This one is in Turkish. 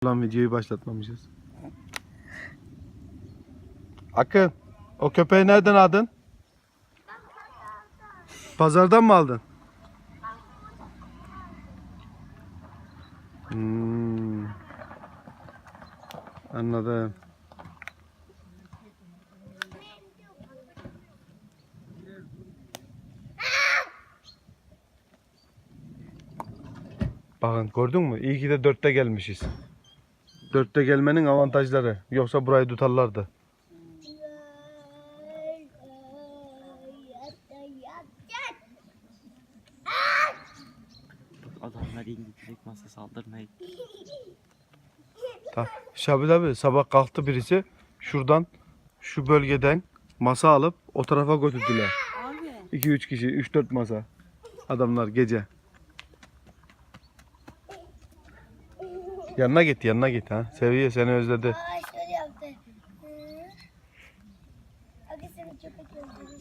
Lan videoyu başlatmamışız. Akın, o köpeği nereden aldın? Pazardan mı aldın? Anladım. Bakın gördün mü? İyi ki de 4'te gelmişiz. 4'te gelmenin avantajları. Yoksa burayı tutarlardı. Adamlar İngilizce masa saldırmayı. Şabil abi sabah kalktı birisi. Şuradan, şu bölgeden masa alıp o tarafa götürdüler. Abi. 2-3 kişi, 3-4 masa. Adamlar gece. Yanına git, yanına git ha. Seviye seni özledi. Aa şöyle yaptı. Abi seni köpek öldürdü.